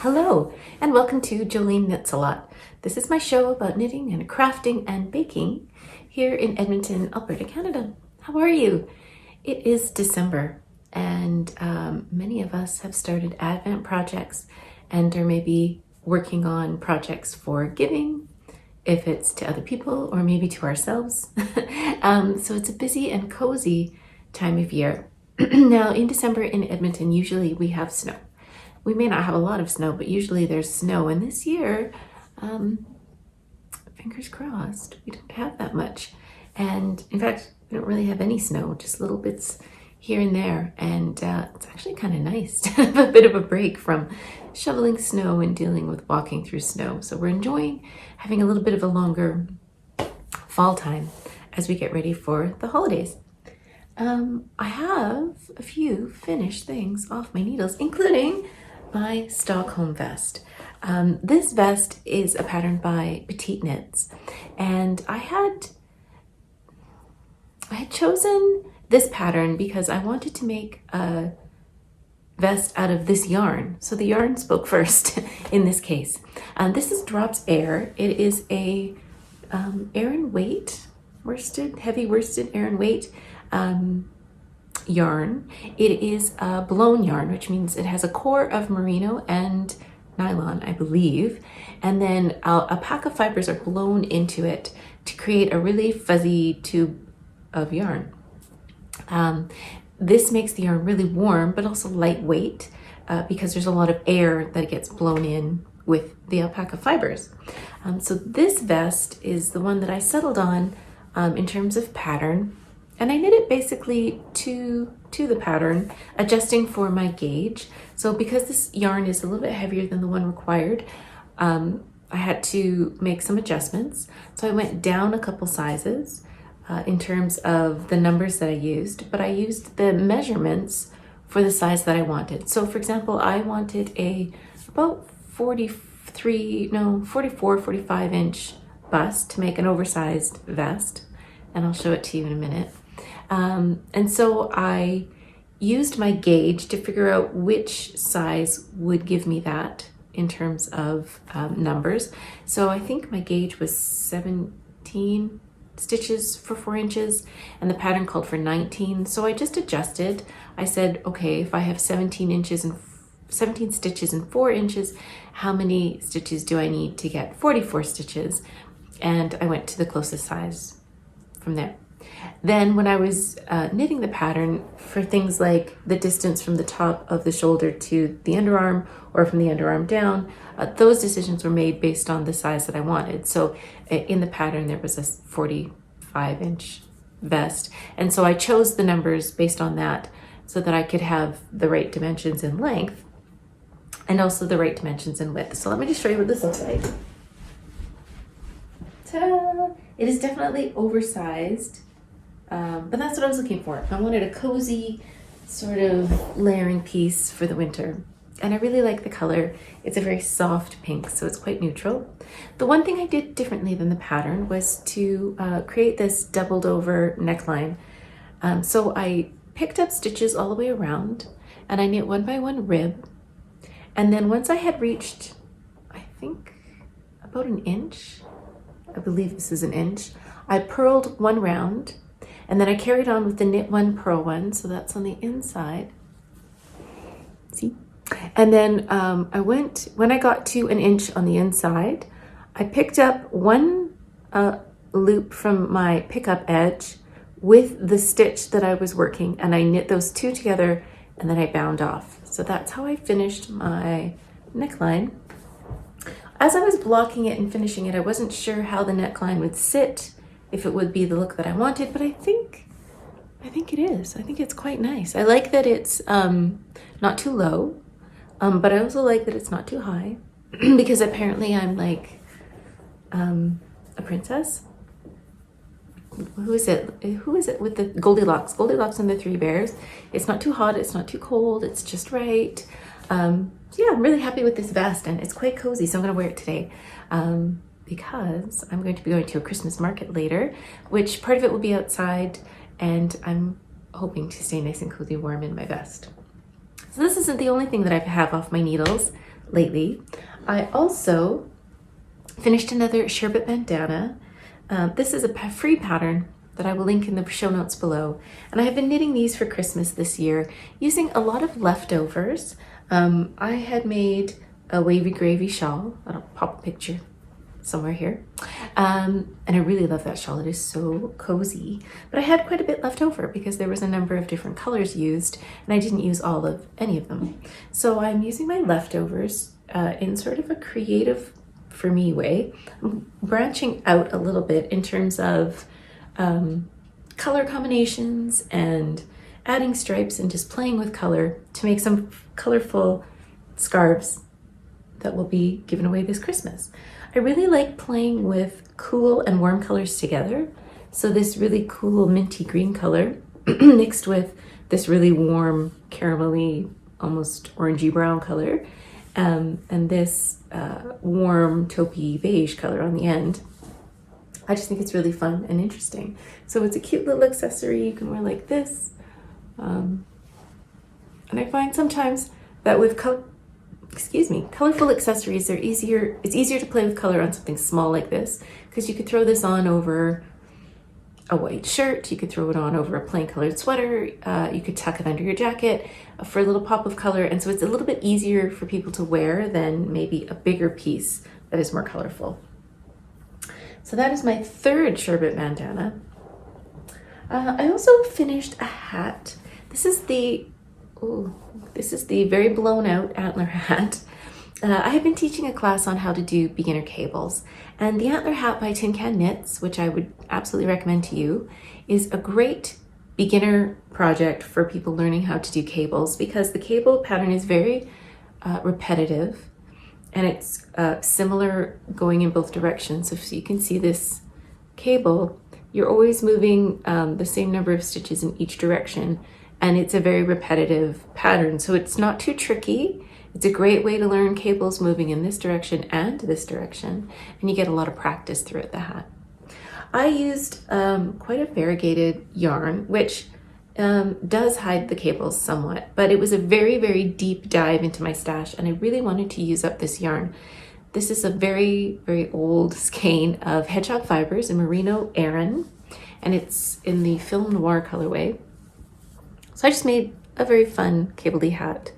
Hello, and welcome to Jolineknitsalot. This is my show about knitting and crafting and baking here in Edmonton, Alberta, Canada. How are you? It is December, and many of us have started Advent projects and are maybe working on projects for giving, if it's to other people or maybe to ourselves. So it's a busy and cozy time of year. Now, in December in Edmonton, usually we have snow. We may not have a lot of snow, but usually there's snow. And this year, fingers crossed, we don't have that much. And in fact, we don't really have any snow, just little bits here and there. And it's actually kind of nice to have a bit of a break from shoveling snow and dealing with walking through snow. So we're enjoying having a little bit of a longer fall time as we get ready for the holidays. I have a few finished things off my needles, including my Stockholm Vest. This vest is a pattern by Preheat knits, and I had chosen this pattern because I wanted to make a vest out of this yarn. So the yarn spoke first in this case. This is Drops Air. It is a Aran weight worsted, heavy worsted Aran weight yarn. It is a blown yarn, which means it has a core of merino and nylon, I believe, and then a pack of fibers are blown into it to create a really fuzzy tube of yarn. This makes the yarn really warm but also lightweight because there's a lot of air that gets blown in with the alpaca fibers. So this vest is the one that I settled on in terms of pattern. And I knit it basically to the pattern, adjusting for my gauge. So because this yarn is a little bit heavier than the one required, I had to make some adjustments. So I went down a couple sizes in terms of the numbers that I used, but I used the measurements for the size that I wanted. So for example, I wanted about 44, 45 inch bust to make an oversized vest. And I'll show it to you in a minute. And so I used my gauge to figure out which size would give me that in terms of numbers. So I think my gauge was 17 stitches for 4 inches and the pattern called for 19. So I just adjusted. I said, okay, if I have 17 stitches and 4 inches, how many stitches do I need to get 44 stitches? And I went to the closest size from there. Then when I was knitting the pattern for things like the distance from the top of the shoulder to the underarm or from the underarm down, those decisions were made based on the size that I wanted. So in the pattern, there was a 45 inch vest. And so I chose the numbers based on that so that I could have the right dimensions in length and also the right dimensions in width. So let me just show you what this looks like. Ta-da! It is definitely oversized. But that's what I was looking for. I wanted a cozy sort of layering piece for the winter. And I really like the color. It's a very soft pink, so it's quite neutral. The one thing I did differently than the pattern was to create this doubled over neckline. So I picked up stitches all the way around and I knit 1 by 1 rib. And then once I had reached, I think about an inch, I believe this is an inch, I purled 1 round. And then I carried on with the knit 1, purl 1, so that's on the inside. See? And then when I got to an inch on the inside, I picked up 1 loop from my pickup edge with the stitch that I was working, and I knit those 2 together, and then I bound off. So that's how I finished my neckline. As I was blocking it and finishing it, I wasn't sure how the neckline would sit, if it would be the look that I wanted, but I think it is. I think it's quite nice. I like that it's not too low, but I also like that it's not too high because apparently I'm like a princess. Who is it? Who is it with the Goldilocks? Goldilocks and the 3 bears. It's not too hot, it's not too cold, it's just right. So yeah, I'm really happy with this vest and it's quite cozy, so I'm gonna wear it today. Because I'm going to be going to a Christmas market later, which part of it will be outside, and I'm hoping to stay nice and cozy warm in my vest. So this isn't the only thing that I have off my needles. lately. I also finished another Sherbet Bandana. This is a free pattern that I will link in the show notes below. And I have been knitting these for Christmas this year using a lot of leftovers. I had made a wavy gravy shawl. I'll pop a picture somewhere here. And I really love that shawl. It is so cozy. But I had quite a bit left over because there was a number of different colors used and I didn't use any of them. So I'm using my leftovers in sort of a creative, for me, way. I'm branching out a little bit in terms of color combinations and adding stripes and just playing with color to make some colorful scarves that will be given away this Christmas. I really like playing with cool and warm colors together. So this really cool minty green color mixed with this really warm caramelly, almost orangey brown color, and this warm taupey beige color on the end. I just think it's really fun and interesting. So it's a cute little accessory you can wear like this. And I find sometimes that with colorful accessories, it's easier to play with color on something small like this, because you could throw this on over a white shirt, you could throw it on over a plain colored sweater, you could tuck it under your jacket for a little pop of color. And so it's a little bit easier for people to wear than maybe a bigger piece that is more colorful. So that is my third Sherbet Bandana. I also finished a hat. This is the very blown out Antler Hat. I have been teaching a class on how to do beginner cables, and the Antler Hat by Tin Can Knits, which I would absolutely recommend to you, is a great beginner project for people learning how to do cables, because the cable pattern is very repetitive, and it's similar going in both directions. So you can see this cable, you're always moving the same number of stitches in each direction, and it's a very repetitive pattern. So it's not too tricky. It's a great way to learn cables moving in this direction and this direction, and you get a lot of practice throughout the hat. I used quite a variegated yarn, which does hide the cables somewhat, but it was a very, very deep dive into my stash, and I really wanted to use up this yarn. This is a very, very old skein of hedgehog fibers in Merino Aran, and it's in the Film Noir colorway. So I just made a very fun cable-y hat,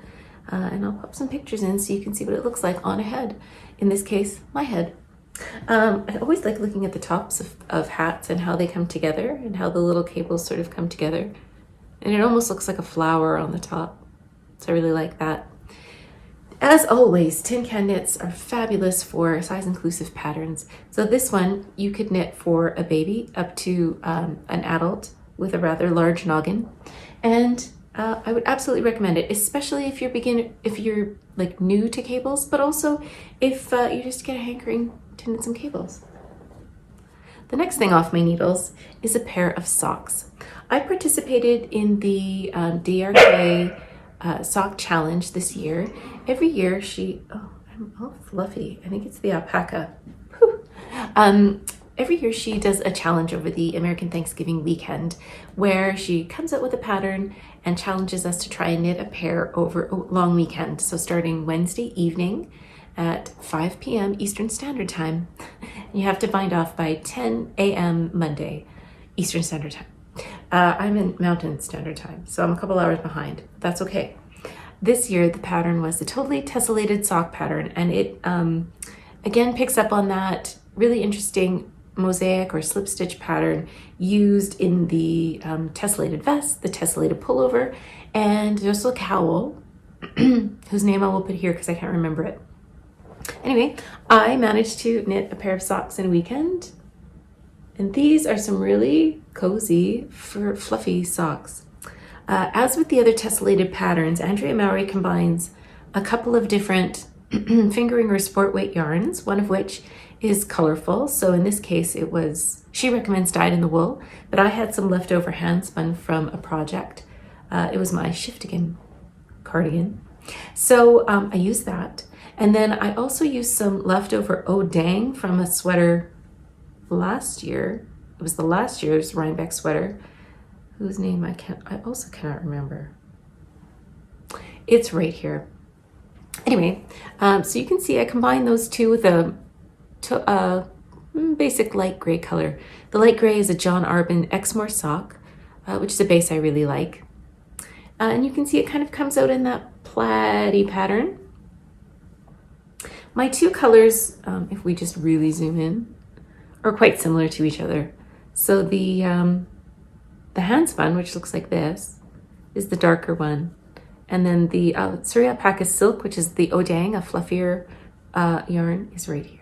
and I'll pop some pictures in so you can see what it looks like on a head. In this case, my head. I always like looking at the tops of hats and how they come together and how the little cables sort of come together. And it almost looks like a flower on the top. So I really like that. As always, Tin Can Knits are fabulous for size-inclusive patterns. So this one, you could knit for a baby up to an adult with a rather large noggin. And I would absolutely recommend it, especially if you're like new to cables, but also if you just get a hankering to knit some cables. The next thing off my needles is a pair of socks. I participated in the DRK sock challenge this year. Every year I'm all fluffy. I think it's the alpaca. Every year she does a challenge over the American Thanksgiving weekend where she comes up with a pattern and challenges us to try and knit a pair over a long weekend. So starting Wednesday evening at 5 p.m. Eastern Standard Time. You have to bind off by 10 a.m. Monday Eastern Standard Time. I'm in Mountain Standard Time, so I'm a couple hours behind. That's okay. This year the pattern was the totally tessellated sock pattern, and it again picks up on that really interesting mosaic or slip stitch pattern used in the tessellated vest, the tessellated pullover, and there's a cowl whose name I will put here because I can't remember it. Anyway, I managed to knit a pair of socks in a weekend, and these are some really cozy, fluffy socks. As with the other tessellated patterns, Andrea Mowry combines a couple of different fingering or sport weight yarns, one of which is colorful. So in this case, she recommends dyed in the wool, but I had some leftover hand spun from a project. It was my Shiftigan cardigan. So I used that. And then I also used some leftover Oh Dang from a sweater last year. It was the last year's Rhinebeck sweater, whose name I also cannot remember. It's right here. Anyway, so you can see I combined those two with a basic light gray color. The light gray is a John Arbon Exmoor sock, which is a base I really like. And you can see it kind of comes out in that plaid-y pattern. My two colors, if we just really zoom in, are quite similar to each other. So the handspun, which looks like this, is the darker one. And then the Surrey Alpaca Silk, which is the Odang, a fluffier yarn, is right here.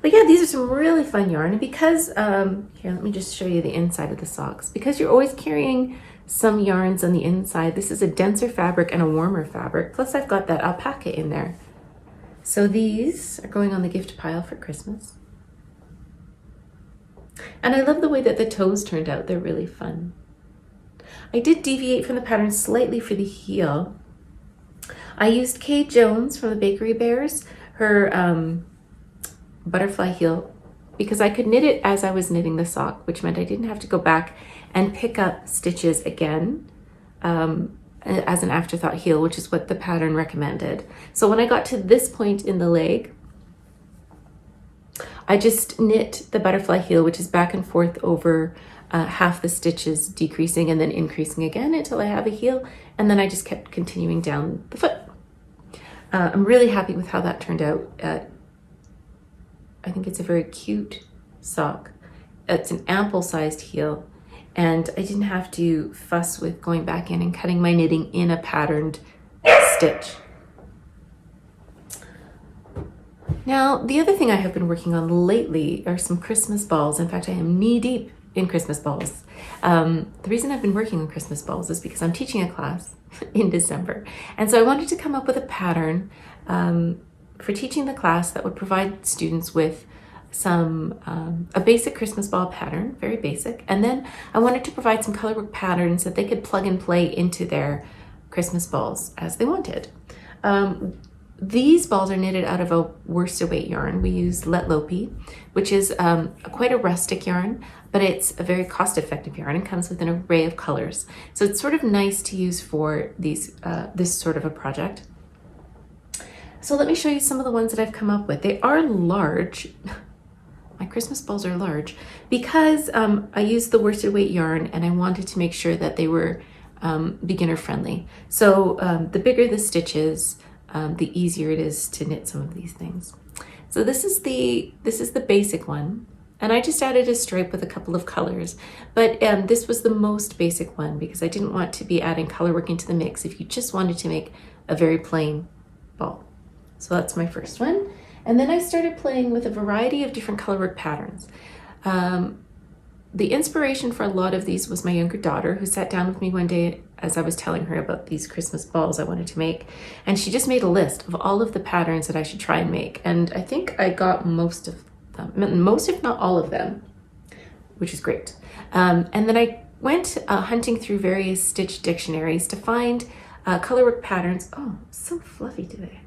But yeah, these are some really fun yarn. And because, here, let me just show you the inside of the socks. Because you're always carrying some yarns on the inside, this is a denser fabric and a warmer fabric. Plus I've got that alpaca in there. So these are going on the gift pile for Christmas. And I love the way that the toes turned out. They're really fun. I did deviate from the pattern slightly for the heel. I used Kay Jones from the Bakery Bears, her butterfly heel, because I could knit it as I was knitting the sock, which meant I didn't have to go back and pick up stitches again as an afterthought heel, which is what the pattern recommended. So when I got to this point in the leg, I just knit the butterfly heel, which is back and forth over half the stitches, decreasing and then increasing again until I have a heel, and then I just kept continuing down the foot. I'm really happy with how that turned out. I think it's a very cute sock. It's an ample sized heel, and I didn't have to fuss with going back in and cutting my knitting in a patterned stitch. Now, the other thing I have been working on lately are some Christmas balls. In fact, I am knee deep in Christmas balls. The reason I've been working on Christmas balls is because I'm teaching a class in December. And so I wanted to come up with a pattern for teaching the class that would provide students with a basic Christmas ball pattern, very basic. And then I wanted to provide some colorwork patterns that they could plug and play into their Christmas balls as they wanted. These balls are knitted out of a worsted weight yarn. We use Let Lopi, which is quite a rustic yarn, but it's a very cost-effective yarn and comes with an array of colors. So it's sort of nice to use for this sort of a project. So let me show you some of the ones that I've come up with. They are large. My Christmas balls are large because I used the worsted weight yarn and I wanted to make sure that they were beginner friendly. So the bigger the stitches, the easier it is to knit some of these things. So this is the basic one, and I just added a stripe with a couple of colors, but this was the most basic one because I didn't want to be adding color work into the mix if you just wanted to make a very plain ball. So that's my first one. And then I started playing with a variety of different color work patterns. The inspiration for a lot of these was my younger daughter, who sat down with me one day as I was telling her about these Christmas balls I wanted to make. And she just made a list of all of the patterns that I should try and make. And I think I got most of them, most if not all of them, which is great. And then I went hunting through various stitch dictionaries to find colorwork patterns. Oh, so fluffy today.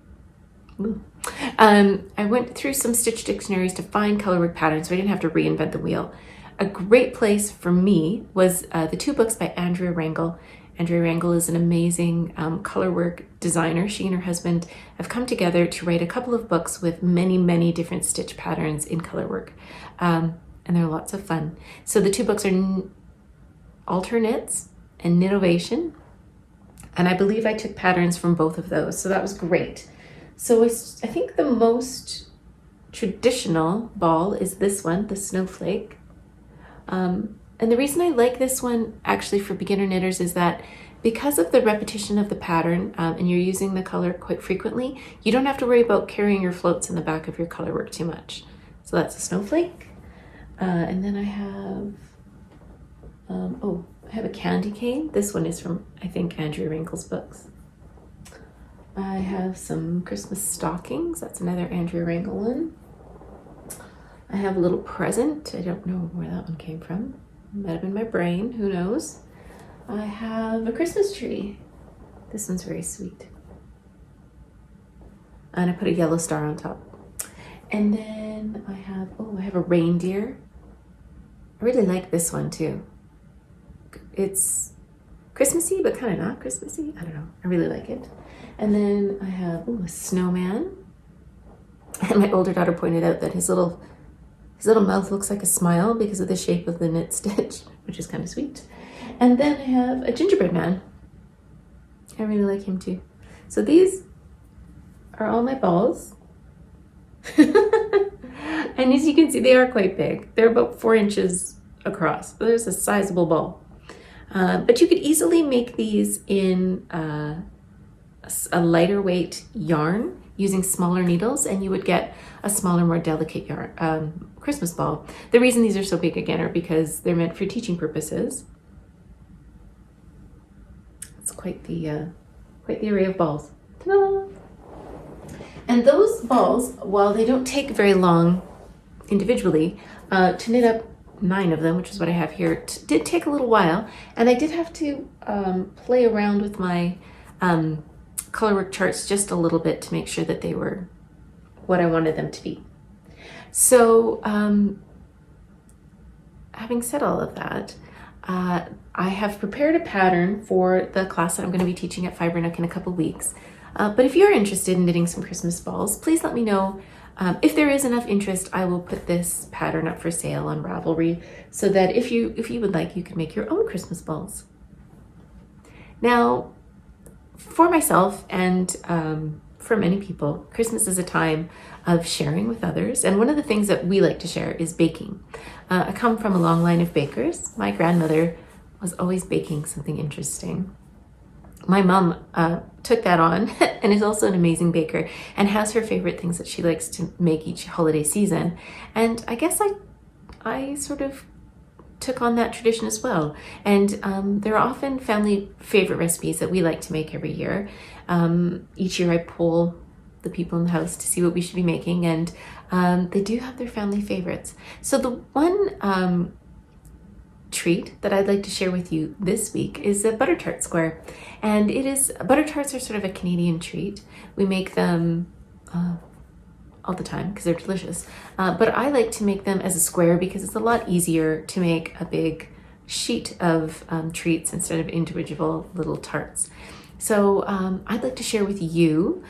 I went through some stitch dictionaries to find colorwork patterns so I didn't have to reinvent the wheel. A great place for me was the two books by Andrea Rangel. Andrea Rangel is an amazing colorwork designer. She and her husband have come together to write a couple of books with many, many different stitch patterns in colorwork. And they're lots of fun. So the two books are Alter Knits and Knitovation. And I believe I took patterns from both of those. So that was great. So I think the most traditional ball is this one, the Snowflake. And the reason I like this one actually for beginner knitters is that because of the repetition of the pattern and you're using the color quite frequently, you don't have to worry about carrying your floats in the back of your color work too much. So that's a Snowflake. And then I have a candy cane. This one is from, I think, Andrea Rangel's books. I have some Christmas stockings. That's another Andrea Rangel one. I have a little present. I don't know where that one came from. It might have been my brain, who knows. I have a Christmas tree. This one's very sweet. And I put a yellow star on top. And then I have a reindeer. I really like this one too. It's Christmassy, but kind of not Christmassy. I don't know. I really like it. And then I have a snowman. And my older daughter pointed out that his little mouth looks like a smile because of the shape of the knit stitch, which is kind of sweet. And then I have a gingerbread man. I really like him too. So these are all my balls. And as you can see, they are quite big. They're about 4 inches across. There's a sizable ball. But you could easily make these in a lighter weight yarn using smaller needles, and you would get a smaller, more delicate yarn Christmas ball. The reason these are so big again are because they're meant for teaching purposes. It's quite the array of balls. Ta-da! And those balls, while they don't take very long individually, to knit up 9 of them, which is what I have here, did take a little while, and I did have to play around with my colorwork charts just a little bit to make sure that they were what I wanted them to be. So having said all of that, I have prepared a pattern for the class that I'm going to be teaching at Fibernook in a couple weeks. But if you're interested in knitting some Christmas balls, please let me know. If there is enough interest, I will put this pattern up for sale on Ravelry so that if you would like, you can make your own Christmas balls. Now, for myself and for many people, Christmas is a time of sharing with others. And one of the things that we like to share is baking. I come from a long line of bakers. My grandmother was always baking something interesting. My mom took that on and is also an amazing baker and has her favorite things that she likes to make each holiday season. And I guess I sort of took on that tradition as well. And there are often family favorite recipes that we like to make every year. Each year I poll the people in the house to see what we should be making, and they do have their family favorites. So the one treat that I'd like to share with you this week is a butter tart square. And butter tarts are sort of a Canadian treat. We make them all the time because they're delicious. But I like to make them as a square because it's a lot easier to make a big sheet of treats instead of individual little tarts. So I'd like to share with you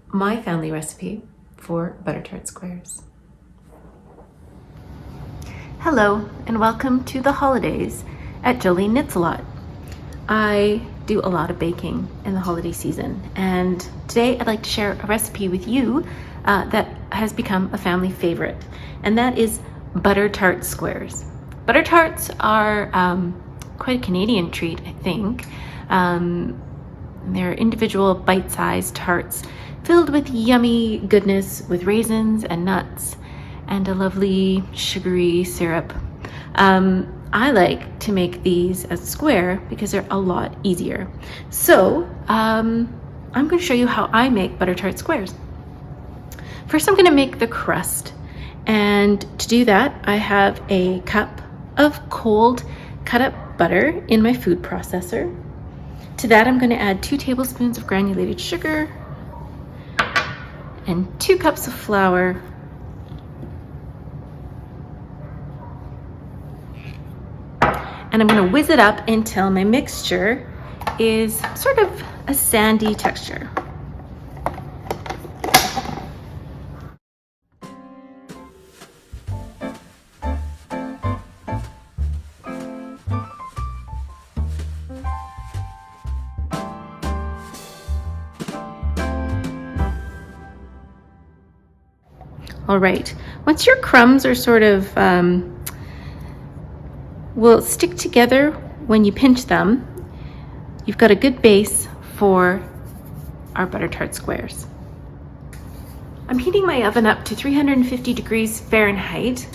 my family recipe for butter tart squares. Hello and welcome to the holidays at Jolineknitsalot. I do a lot of baking in the holiday season, and today I'd like to share a recipe with you that has become a family favorite, and that is butter tart squares. Butter tarts are quite a Canadian treat, I think. They're individual bite-sized tarts filled with yummy goodness with raisins and nuts and a lovely sugary syrup. I like to make these as a square because they're a lot easier. So I'm going to show you how I make butter tart squares. First, I'm going to make the crust, and to do that I have a cup of cold cut up butter in my food processor. To that I'm going to add 2 tablespoons of granulated sugar and 2 cups of flour, and I'm going to whiz it up until my mixture is sort of a sandy texture. All right, once your crumbs are sort of will stick together when you pinch them, you've got a good base for our butter tart squares. I'm heating my oven up to 350 degrees Fahrenheit,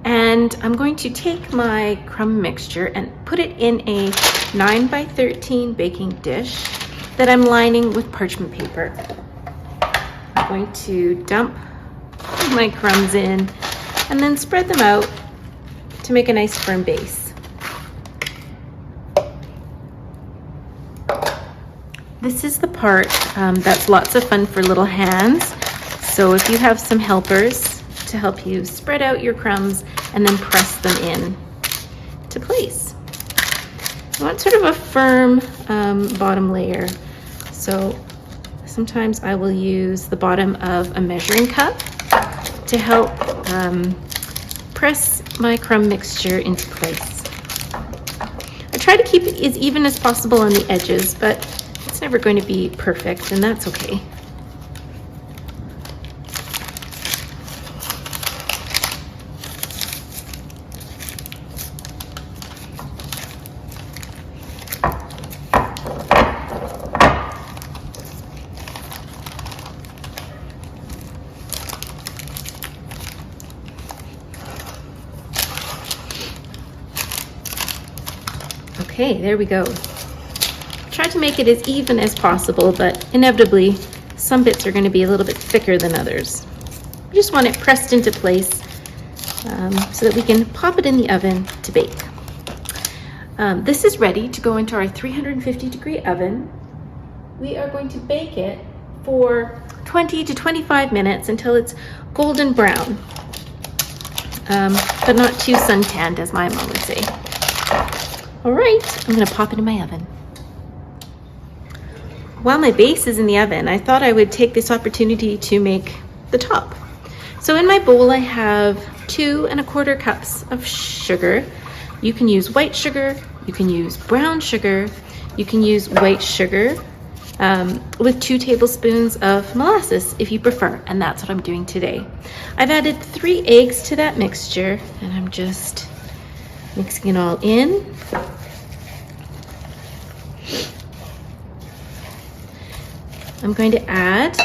and I'm going to take my crumb mixture and put it in a 9 by 13 baking dish that I'm lining with parchment paper. I'm going to dump my crumbs in and then spread them out to make a nice firm base. This is the part that's lots of fun for little hands. So if you have some helpers to help you spread out your crumbs and then press them in to place. I want sort of a firm bottom layer. So sometimes I will use the bottom of a measuring cup to help press my crumb mixture into place. I try to keep it as even as possible on the edges, but it's never going to be perfect, and that's okay. Okay, there we go. Try to make it as even as possible, but inevitably some bits are going to be a little bit thicker than others. We just want it pressed into place so that we can pop it in the oven to bake. This is ready to go into our 350-degree oven. We are going to bake it for 20 to 25 minutes until it's golden brown, but not too suntanned, as my mom would say. All right, I'm gonna pop it in my oven. While my base is in the oven, I thought I would take this opportunity to make the top. So in my bowl, I have 2 1/4 cups of sugar. You can use white sugar, you can use brown sugar, you can use white sugar with 2 tablespoons of molasses if you prefer, and that's what I'm doing today. I've added 3 eggs to that mixture, and I'm just mixing it all in. I'm going to add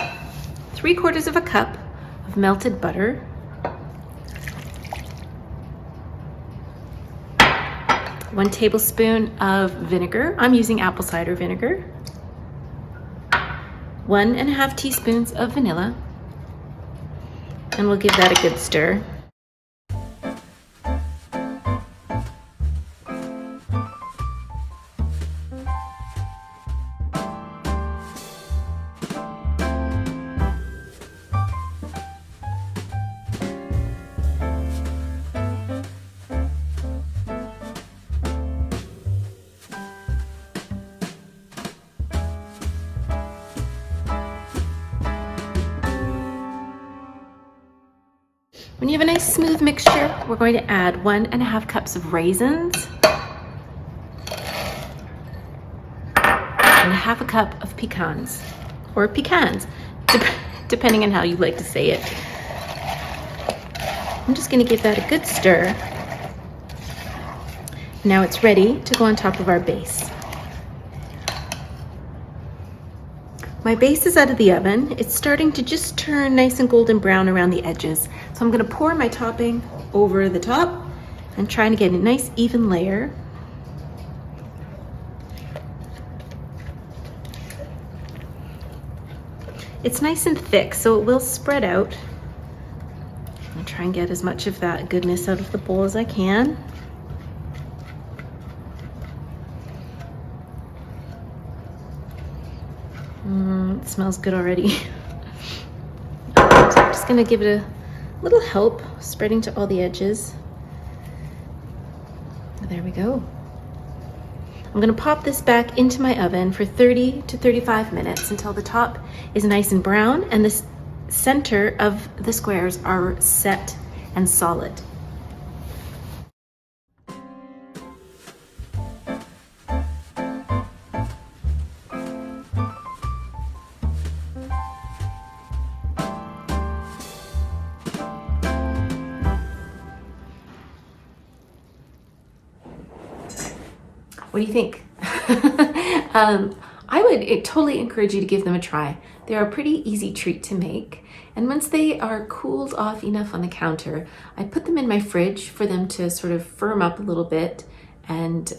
3/4 cup of melted butter, 1 tablespoon of vinegar. I'm using apple cider vinegar, 1 1/2 teaspoons of vanilla, and we'll give that a good stir. When you have a nice smooth mixture, we're going to add 1 1/2 cups of raisins and 1/2 cup of pecans, or pecans, depending on how you like to say it. I'm just going to give that a good stir. Now it's ready to go on top of our base. My base is out of the oven. It's starting to just turn nice and golden brown around the edges. So I'm gonna pour my topping over the top and trying to get a nice even layer. It's nice and thick, so it will spread out. I'll try and get as much of that goodness out of the bowl as I can. It smells good already. So I'm just gonna give it a little help spreading to all the edges. There we go. I'm gonna pop this back into my oven for 30 to 35 minutes until the top is nice and brown and the center of the squares are set and solid. What do you think? I would totally encourage you to give them a try. They're a pretty easy treat to make. And once they are cooled off enough on the counter, I put them in my fridge for them to sort of firm up a little bit and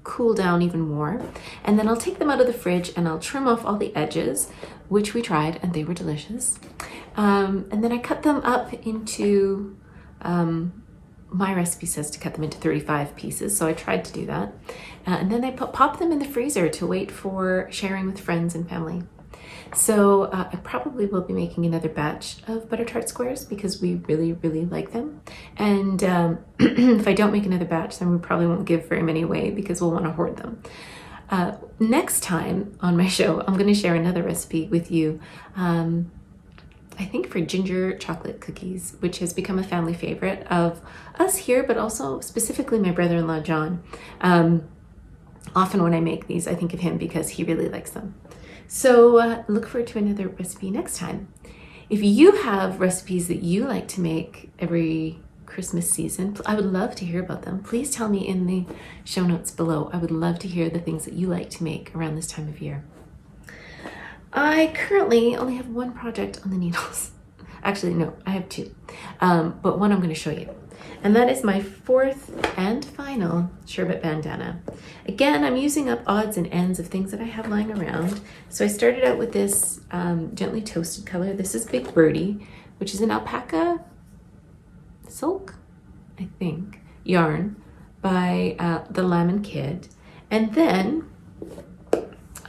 cool down even more. And then I'll take them out of the fridge and I'll trim off all the edges, which we tried and they were delicious. And then I cut them up into, my recipe says to cut them into 35 pieces, so I tried to do that. And then I pop them in the freezer to wait for sharing with friends and family. So I probably will be making another batch of butter tart squares because we really, really like them. And if I don't make another batch, then we probably won't give very many away because we'll want to hoard them. Next time on my show, I'm going to share another recipe with you. I think for ginger chocolate cookies, which has become a family favorite of us here, but also specifically my brother-in-law, John. Often when I make these, I think of him because he really likes them. So look forward to another recipe next time. If you have recipes that you like to make every Christmas season, I would love to hear about them. Please tell me in the show notes below. I would love to hear the things that you like to make around this time of year. I currently only have one project on the needles. Actually, no, I have two, but one I'm going to show you. And that is my fourth and final Sherbet Bandana. Again, I'm using up odds and ends of things that I have lying around. So I started out with this gently toasted color. This is Big Birdie, which is an alpaca silk, I think, yarn by the Lamb & Kid. And then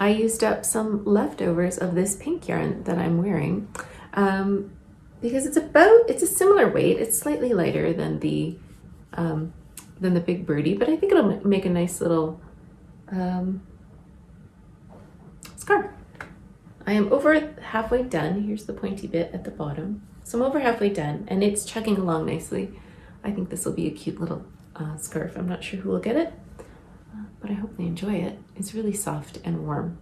I used up some leftovers of this pink yarn that I'm wearing. Because it's a similar weight. It's slightly lighter than the Big Birdie, but I think it'll make a nice little scarf. I am over halfway done. Here's the pointy bit at the bottom. So I'm over halfway done, and it's chugging along nicely. I think this will be a cute little scarf. I'm not sure who will get it, but I hope they enjoy it. It's really soft and warm.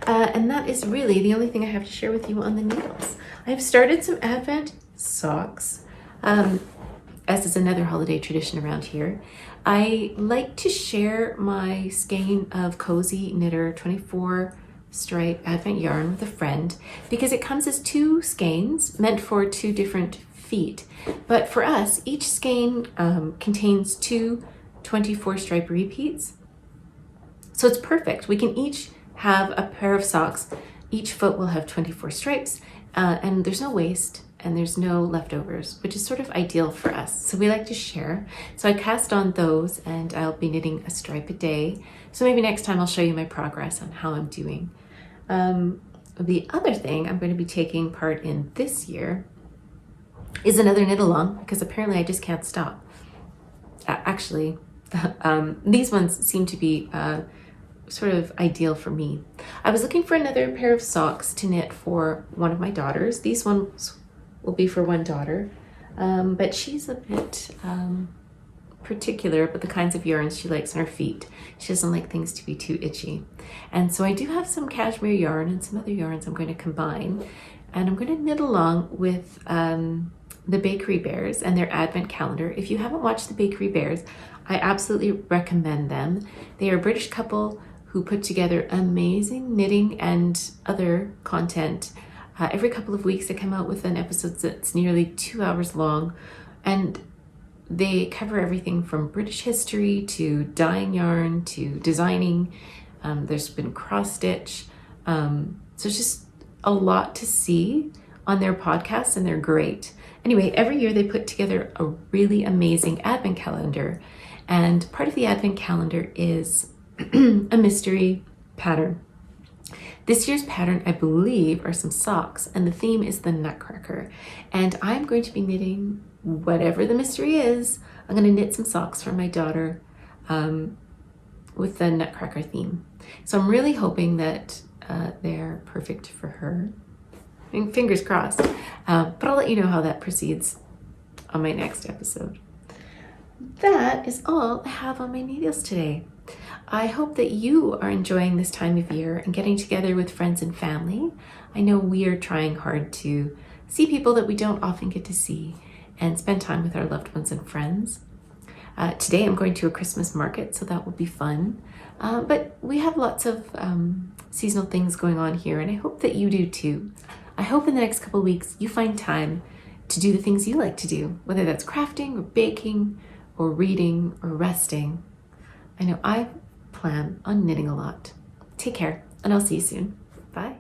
And that is really the only thing I have to share with you on the needles. I've started some Advent socks, as is another holiday tradition around here. I like to share my skein of Cozy Knitter 24 stripe Advent yarn with a friend because it comes as two skeins meant for two different feet. But for us, each skein contains two 24 stripe repeats. So it's perfect. We can each have a pair of socks. Each foot will have 24 stripes and there's no waste and there's no leftovers, which is sort of ideal for us. So we like to share. So I cast on those and I'll be knitting a stripe a day. So maybe next time I'll show you my progress on how I'm doing. The other thing I'm going to be taking part in this year is another knit along because apparently I just can't stop. Actually, these ones seem to be sort of ideal for me. I was looking for another pair of socks to knit for one of my daughters. These ones will be for one daughter, but she's a bit particular about the kinds of yarns she likes on her feet. She doesn't like things to be too itchy. And so I do have some cashmere yarn and some other yarns I'm going to combine, and I'm going to knit along with the Bakery Bears and their Advent calendar. If you haven't watched the Bakery Bears, I absolutely recommend them. They are a British couple who put together amazing knitting and other content. Every couple of weeks they come out with an episode that's nearly 2 hours long, and they cover everything from British history to dyeing yarn to designing. There's been cross stitch. So it's just a lot to see on their podcast, and they're great. Anyway, every year they put together a really amazing Advent calendar, and part of the Advent calendar is a mystery pattern. This year's pattern, I believe, are some socks, and the theme is the Nutcracker. And I'm going to be knitting whatever the mystery is. I'm going to knit some socks for my daughter with the Nutcracker theme. So I'm really hoping that they're perfect for her. And fingers crossed. But I'll let you know how that proceeds on my next episode. That is all I have on my needles today. I hope that you are enjoying this time of year and getting together with friends and family. I know we are trying hard to see people that we don't often get to see and spend time with our loved ones and friends. Today I'm going to a Christmas market, so that will be fun. But we have lots of seasonal things going on here, and I hope that you do too. I hope in the next couple of weeks you find time to do the things you like to do, whether that's crafting or baking or reading or resting. I know I plan on knitting a lot. Take care, and I'll see you soon. Bye.